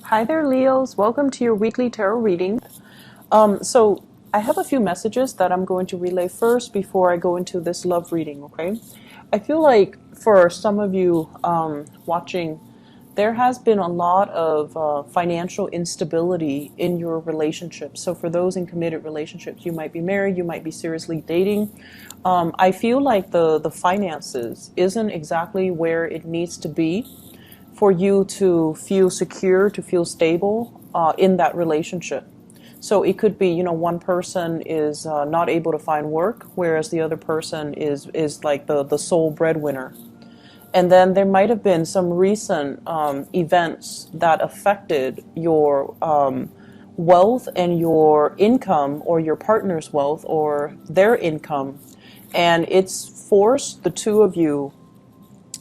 Hi there, Leos. Welcome to your weekly tarot reading. So I have a few messages that I'm going to relay first before I go into this love reading, okay? I feel like for some of you watching, there has been a lot of financial instability in your relationship. So for those in committed relationships, you might be married, you might be seriously dating. I feel like the finances isn't exactly where it needs to be for you to feel secure, to feel stable in that relationship. So it could be, one person is not able to find work, whereas the other person is like the sole breadwinner. And then there might have been some recent events that affected your wealth and your income, or your partner's wealth or their income. And it's forced the two of you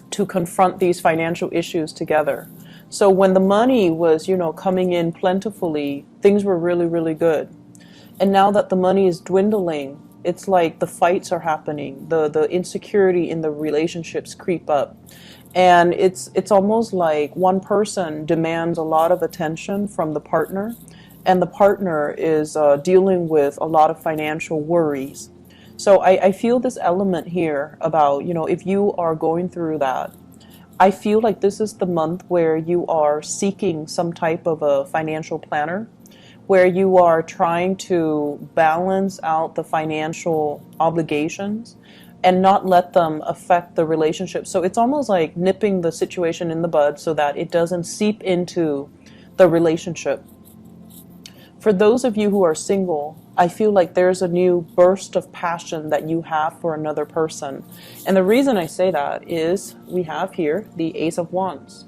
to confront these financial issues together. So when the money was, coming in plentifully, things were really, really good. And now that the money is dwindling, it's like the fights are happening. The insecurity in the relationships creep up. And it's almost like one person demands a lot of attention from the partner, and the partner is dealing with a lot of financial worries. So I feel this element here about, if you are going through that, I feel like this is the month where you are seeking some type of a financial planner, where you are trying to balance out the financial obligations and not let them affect the relationship. So it's almost like nipping the situation in the bud so that it doesn't seep into the relationship. For those of you who are single, I feel like there's a new burst of passion that you have for another person. And the reason I say that is we have here the Ace of Wands.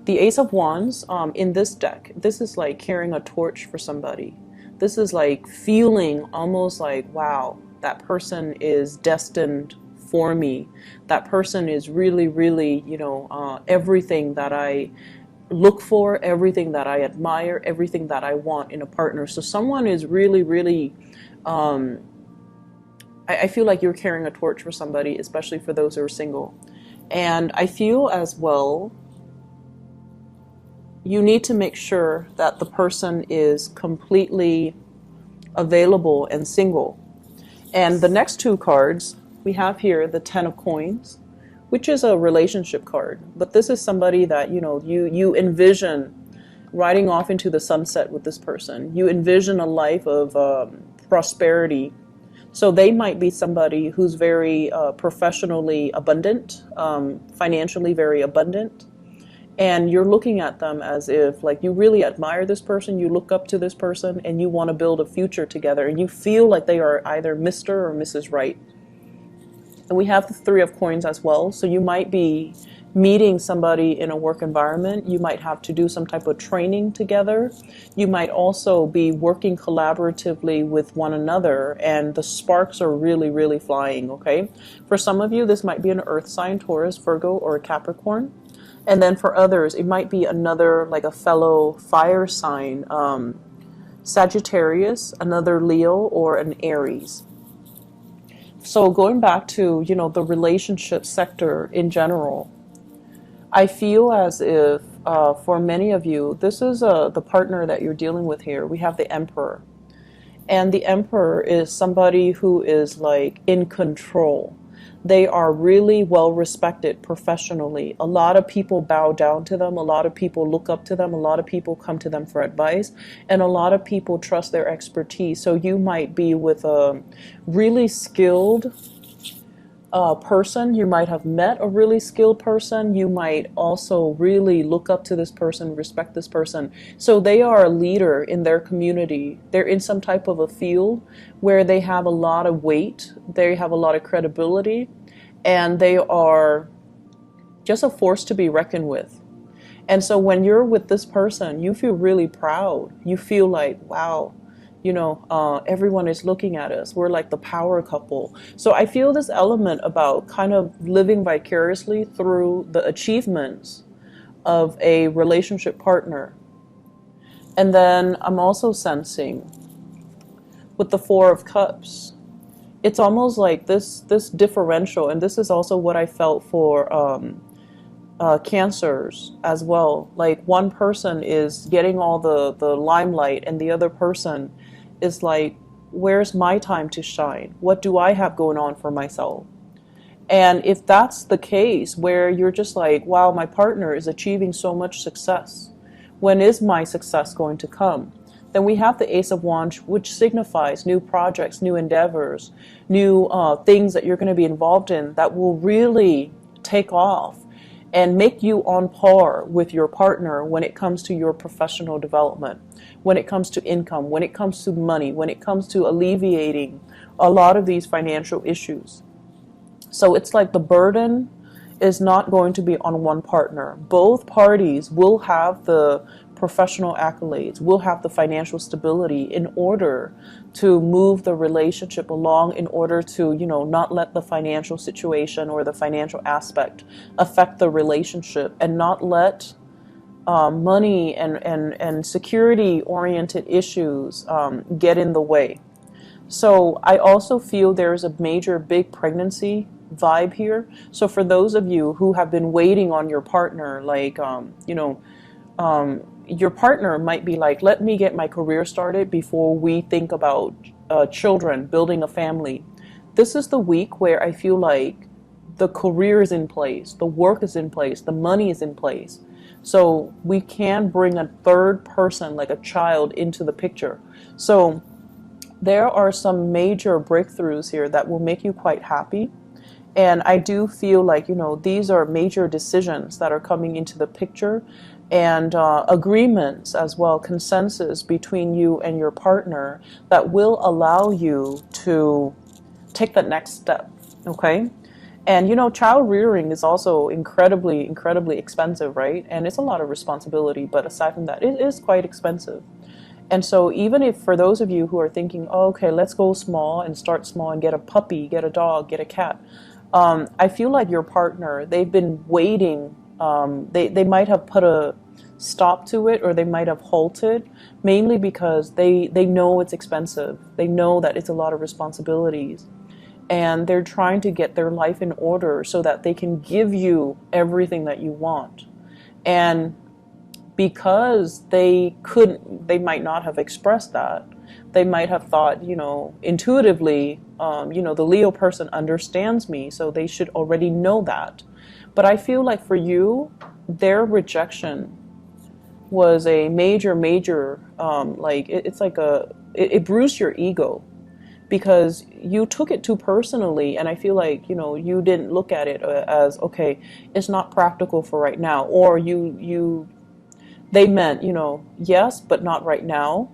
The Ace of Wands in this deck, this is like carrying a torch for somebody. This is like feeling almost like, wow, that person is destined for me. That person is really, really, everything that I look for, everything that I admire, everything that I want in a partner. So someone is really, really, I feel like you're carrying a torch for somebody, especially for those who are single. And I feel as well, you need to make sure that the person is completely available and single. And the next two cards, we have here the Ten of Coins, which is a relationship card. But this is somebody that, you envision riding off into the sunset with this person. You envision a life of prosperity. So they might be somebody who's very professionally abundant, financially very abundant. And you're looking at them as if like you really admire this person, you look up to this person, and you want to build a future together. And you feel like they are either Mr. or Mrs. Right. And we have the Three of Coins as well. So you might be meeting somebody in a work environment. You might have to do some type of training together. You might also be working collaboratively with one another, and the sparks are really, really flying, okay? For some of you, this might be an earth sign, Taurus, Virgo, or a Capricorn. And then for others, it might be another, like a fellow fire sign, Sagittarius, another Leo, or an Aries. So going back to, the relationship sector in general, I feel as if for many of you, this is the partner that you're dealing with here. We have the Emperor. And the Emperor is somebody who is like in control. They are really well respected professionally. A lot of people bow down to them. A lot of people look up to them. A lot of people come to them for advice. And a lot of people trust their expertise. So you might be with a really skilled person. You might have met a really skilled person. You might also really look up to this person, respect this person. So they are a leader in their community. They're in some type of a field where they have a lot of weight. They have a lot of credibility, and they are just a force to be reckoned with. And so when you're with this person, you feel really proud. You feel like, wow, everyone is looking at us. We're like the power couple. So I feel this element about kind of living vicariously through the achievements of a relationship partner. And then I'm also sensing with the Four of Cups, it's almost like this differential, and this is also what I felt for Cancers as well. Like one person is getting all the limelight and the other person is like, where's my time to shine? What do I have going on for myself? And if that's the case, where you're just like, wow, my partner is achieving so much success, when is my success going to come? Then we have the Ace of Wands, which signifies new projects, new endeavors, new things that you're going to be involved in that will really take off and make you on par with your partner when it comes to your professional development, when it comes to income, when it comes to money, when it comes to alleviating a lot of these financial issues. So it's like the burden is not going to be on one partner. Both parties will have the professional accolades, will have the financial stability in order to move the relationship along, in order to, not let the financial situation or the financial aspect affect the relationship, and not let money and security oriented issues get in the way. So I also feel there's a major big pregnancy vibe here. So for those of you who have been waiting on your partner, like, your partner might be like, let me get my career started before we think about children, building a family. This is the week where I feel like the career is in place, the work is in place, the money is in place. So we can bring a third person, like a child, into the picture. So there are some major breakthroughs here that will make you quite happy. And I do feel like, these are major decisions that are coming into the picture, and agreements as well, consensus between you and your partner that will allow you to take that next step, okay? And, child rearing is also incredibly, incredibly expensive, right? And it's a lot of responsibility, but aside from that, it is quite expensive. And so even if for those of you who are thinking, oh, okay, let's go small and start small and get a puppy, get a dog, get a cat, I feel like your partner, they've been waiting. They might have put a stop to it, or they might have halted, mainly because they know it's expensive. They know that it's a lot of responsibilities. And they're trying to get their life in order so that they can give you everything that you want. And because they might not have expressed that. They might have thought, intuitively, the Leo person understands me, so they should already know that. But I feel like for you, their rejection was a major, it's like it bruised your ego, because you took it too personally. And I feel like, you didn't look at it as, okay, it's not practical for right now, or they meant, yes, but not right now.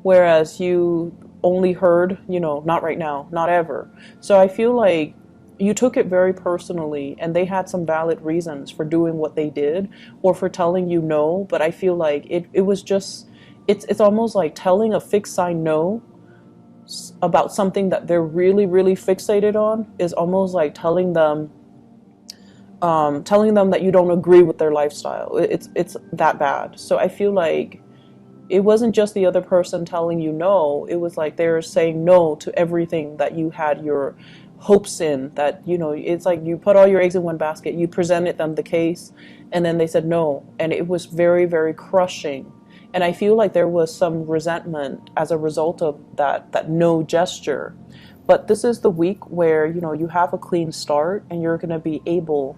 Whereas you only heard, not right now, not ever. So I feel like you took it very personally, and they had some valid reasons for doing what they did, or for telling you no. But I feel like it was just, it's almost like telling a fixed sign no about something that they're really, really fixated on is almost like telling them that you don't agree with their lifestyle. It's that bad. So I feel like it wasn't just the other person telling you no. It was like they're saying no to everything that you had your hopes in. That, it's like you put all your eggs in one basket. You presented them the case, and then they said no. And it was very, very crushing. And I feel like there was some resentment as a result of that no gesture. But this is the week where, you have a clean start, and you're going to be able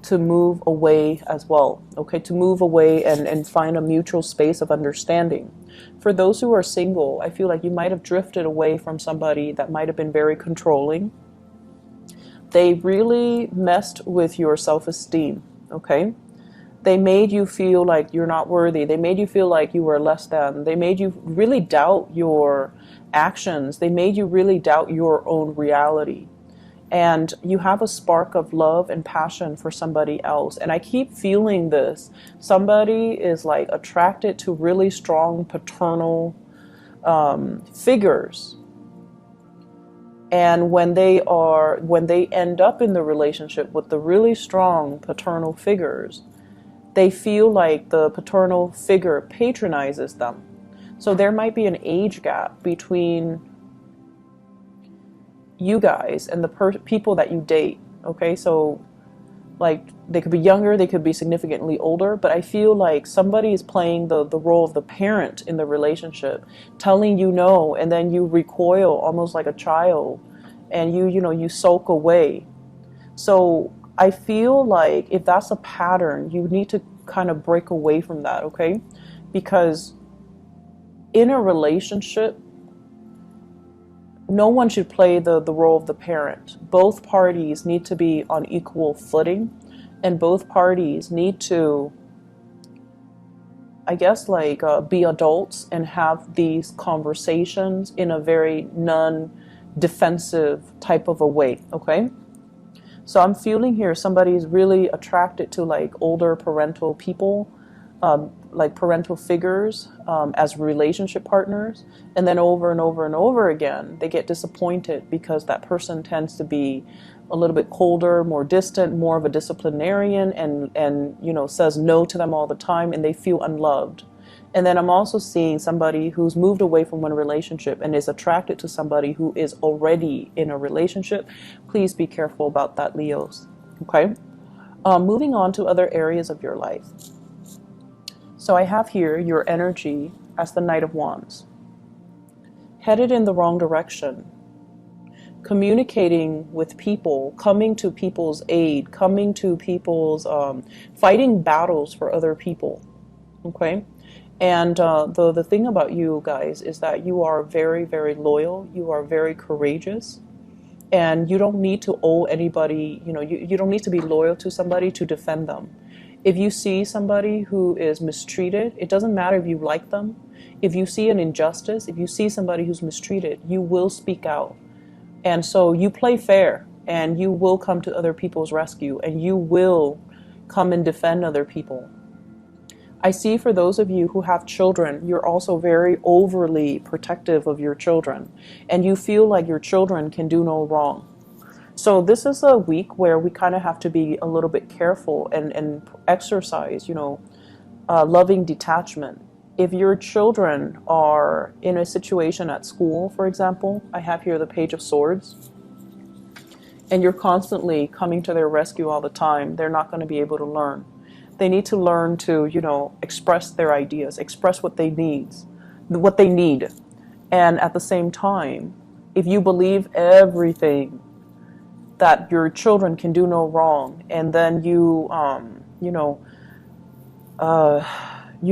to move away as well, okay? To move away and find a mutual space of understanding. For those who are single, I feel like you might have drifted away from somebody that might have been very controlling. They really messed with your self-esteem, okay? They made you feel like you're not worthy. They made you feel like you were less than. They made you really doubt your actions. They made you really doubt your own reality. And you have a spark of love and passion for somebody else. And I keep feeling this. Somebody is like attracted to really strong paternal figures. And when they end up in the relationship with the really strong paternal figures, they feel like the paternal figure patronizes them. So there might be an age gap between you guys and the people that you date. Okay, so Like they could be younger, they could be significantly older, but I feel like somebody is playing the role of the parent in the relationship, telling you no, and then you recoil almost like a child, and you sulk away. So I feel like if that's a pattern, you need to kind of break away from that, okay? Because in a relationship, no one should play the role of the parent. Both parties need to be on equal footing, and both parties need to, I guess, like be adults and have these conversations in a very non-defensive type of a way, okay? So I'm feeling here somebody's really attracted to like older parental people, like parental figures, as relationship partners, and then over and over and over again they get disappointed because that person tends to be a little bit colder, more distant, more of a disciplinarian, and says no to them all the time, and they feel unloved. And then I'm also seeing somebody who's moved away from one relationship and is attracted to somebody who is already in a relationship. Please be careful about that, Leos. Okay? Moving on to other areas of your life. So I have here your energy as the Knight of Wands. Headed in the wrong direction. Communicating with people, coming to people's aid, coming to people's, fighting battles for other people. Okay? And the thing about you guys is that you are very, very loyal. You are very courageous. And you don't need to owe anybody, you don't need to be loyal to somebody to defend them. If you see somebody who is mistreated, it doesn't matter if you like them. If you see an injustice, if you see somebody who's mistreated, you will speak out. And so you play fair, and you will come to other people's rescue, and you will come and defend other people. I see for those of you who have children, you're also very overly protective of your children, and you feel like your children can do no wrong. So this is a week where we kind of have to be a little bit careful and exercise, loving detachment. If your children are in a situation at school, for example, I have here the Page of Swords, and you're constantly coming to their rescue all the time, they're not going to be able to learn. They need to learn to, express their ideas, express what they need. And at the same time, if you believe everything that your children can do no wrong, and then you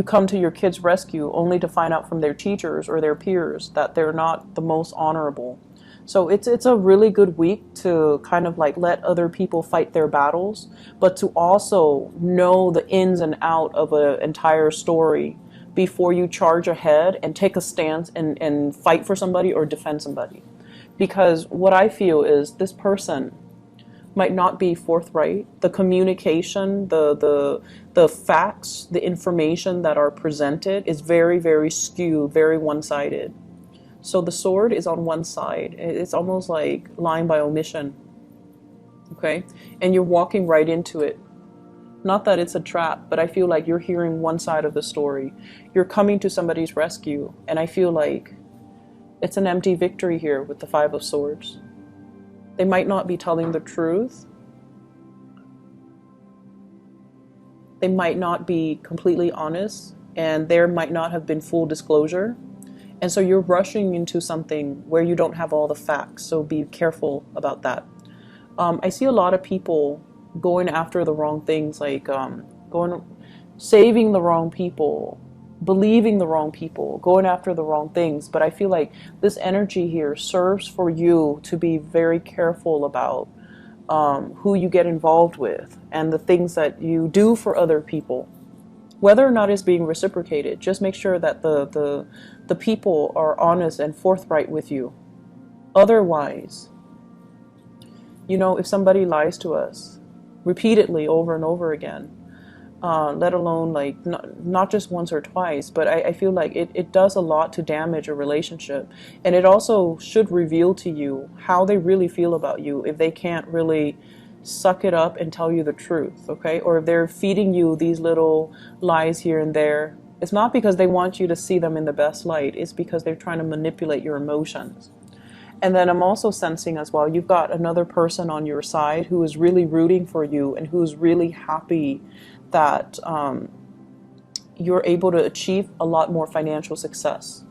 come to your kids' rescue only to find out from their teachers or their peers that they're not the most honorable. So it's a really good week to kind of like let other people fight their battles, but to also know the ins and out of an entire story before you charge ahead and take a stance and fight for somebody or defend somebody. Because what I feel is this person might not be forthright. The communication, the facts, the information that are presented is very, very skewed, very one-sided. So the sword is on one side. It's almost like lying by omission. Okay? And you're walking right into it. Not that it's a trap, but I feel like you're hearing one side of the story. You're coming to somebody's rescue, and I feel like it's an empty victory here with the Five of Swords. They might not be telling the truth. They might not be completely honest, and there might not have been full disclosure. And so you're rushing into something where you don't have all the facts, so be careful about that. I see a lot of people going after the wrong things, like saving the wrong people, believing the wrong people, going after the wrong things. But I feel like this energy here serves for you to be very careful about who you get involved with and the things that you do for other people. Whether or not it's being reciprocated, just make sure that the people are honest and forthright with you. Otherwise, if somebody lies to us repeatedly over and over again, let alone like not just once or twice, but I feel like it does a lot to damage a relationship. And it also should reveal to you how they really feel about you if they can't really suck it up and tell you the truth, okay? Or if they're feeding you these little lies here and there, it's not because they want you to see them in the best light, it's because they're trying to manipulate your emotions. And then I'm also sensing as well, you've got another person on your side who is really rooting for you and who's really happy that you're able to achieve a lot more financial success.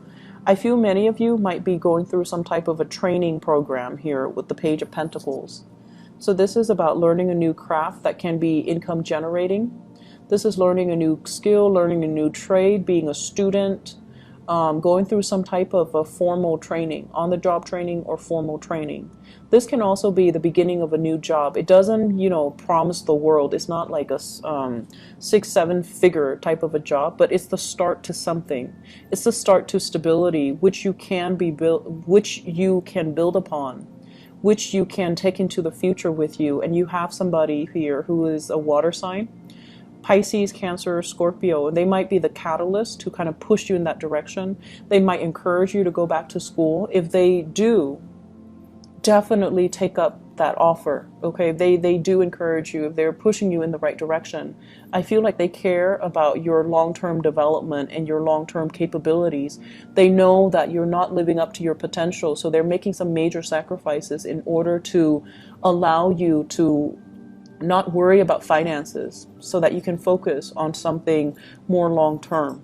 I feel many of you might be going through some type of a training program here with the Page of Pentacles. So this is about learning a new craft that can be income generating. This is learning a new skill, learning a new trade, being a student, going through some type of a formal training, on-the-job training or formal training. This can also be the beginning of a new job. It doesn't, promise the world. It's not like a 6-7 figure type of a job, but it's the start to something. It's the start to stability, which you can build upon, which you can take into the future with you. And you have somebody here who is a water sign. Pisces, Cancer, Scorpio, they might be the catalyst to kind of push you in that direction. They might encourage you to go back to school. If they do, definitely take up that offer, okay? They do encourage you. If they're pushing you in the right direction, I feel like they care about your long-term development and your long-term capabilities. They know that you're not living up to your potential, so they're making some major sacrifices in order to allow you to not worry about finances so that you can focus on something more long term.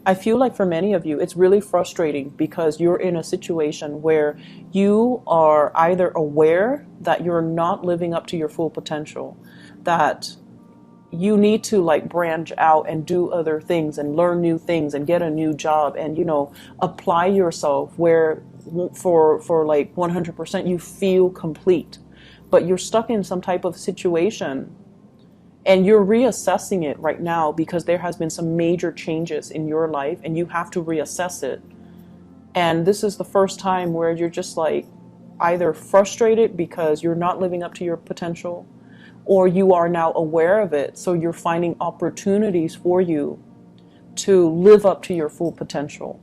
I feel like for many of you, it's really frustrating because you're in a situation where you are either aware that you're not living up to your full potential, that you need to like branch out and do other things and learn new things and get a new job and, apply yourself where for like 100% you feel complete. But you're stuck in some type of situation and you're reassessing it right now because there has been some major changes in your life and you have to reassess it. And this is the first time where you're just like either frustrated because you're not living up to your potential, or you are now aware of it. So you're finding opportunities for you to live up to your full potential.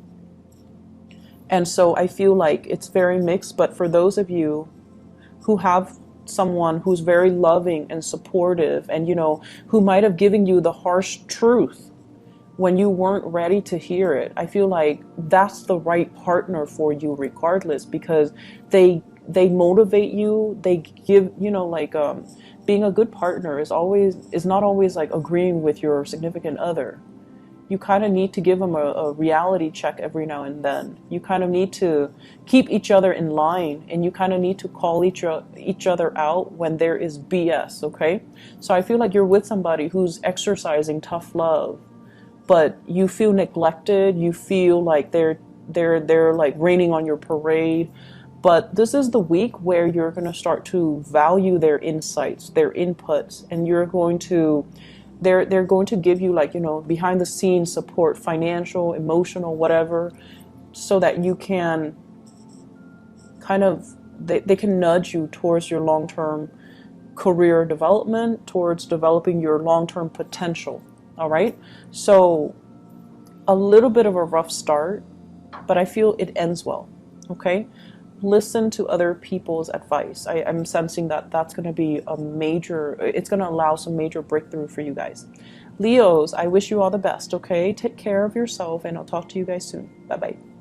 And so I feel like it's very mixed, but for those of you who have someone who's very loving and supportive and who might have given you the harsh truth when you weren't ready to hear it, I feel like that's the right partner for you regardless, because they motivate you. They give being a good partner is not always like agreeing with your significant other. You kind of need to give them a reality check every now and then. You kind of need to keep each other in line, and you kind of need to call each other out when there is BS, okay? So I feel like you're with somebody who's exercising tough love, but you feel neglected. You feel like they're like raining on your parade. But this is the week where you're going to start to value their insights, their inputs, and you're going to they're going to give you behind the scenes support, financial, emotional, whatever, so that you can they can nudge you towards your long-term career development, towards developing your long-term potential. All right. So a little bit of a rough start, but I feel it ends well. Okay. Listen to other people's advice. I'm sensing that that's going to be it's going to allow some major breakthrough for you guys. Leos, I wish you all the best, okay? Take care of yourself, and I'll talk to you guys soon. Bye-bye.